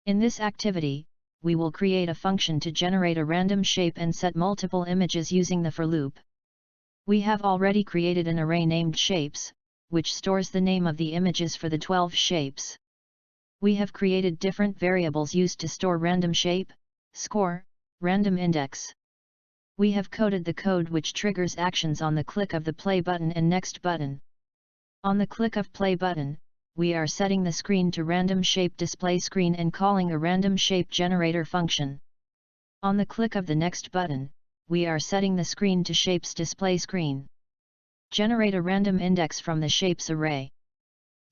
In this activity, we will create a function to generate a random shape and set multiple images using the for loop. We have already created an array named shapes, which stores the name of the images for the 12 shapes. We have created different variables used to store random shape, score, random index. We have coded the code which triggers actions on the click of the play button and next button. On the click of play button, we are setting the screen to random shape display screen and calling a random shape generator function. On the click of the next button, we are setting the screen to shapes display screen. Generate a random index from the shapes array.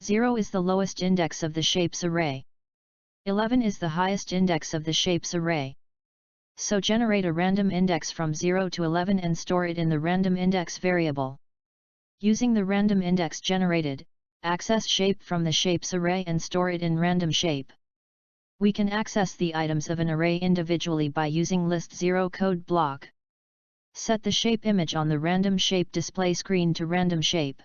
0 is the lowest index of the shapes array. 11 is the highest index of the shapes array. So generate a random index from 0 to 11 and store it in the random index variable. Using the random index generated, access shape from the shapes array and store it in random shape. We can access the items of an array individually by using list 0 code block. Set the shape image on the random shape display screen to random shape.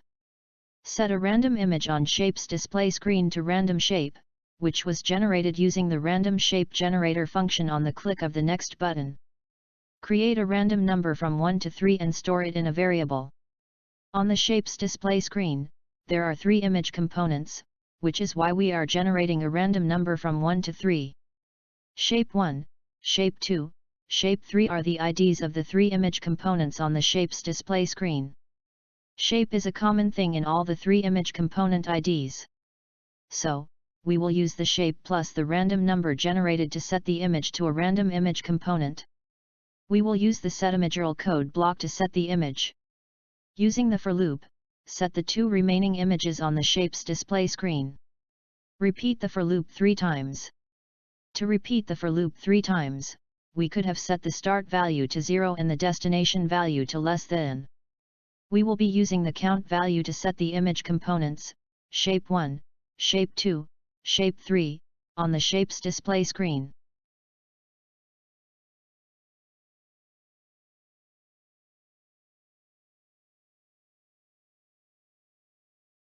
Set a random image on shapes display screen to random shape, which was generated using the random shape generator function on the click of the next button. Create a random number from 1 to 3 and store it in a variable. On the shapes display screen, there are 3 image components, which is why we are generating a random number from 1 to 3. Shape 1, Shape 2, Shape 3 are the IDs of the 3 image components on the shapes display screen. Shape is a common thing in all the 3 image component IDs. So, we will use the shape plus the random number generated to set the image to a random image component. We will use the setImageURL code block to set the image. Using the for loop, set the 2 remaining images on the shapes display screen. Repeat the for loop 3 times. To repeat the for loop 3 times, we could have set the start value to 0 and the destination value to less than. We will be using the count value to set the image components, shape 1, shape 2, shape 3, on the shapes display screen.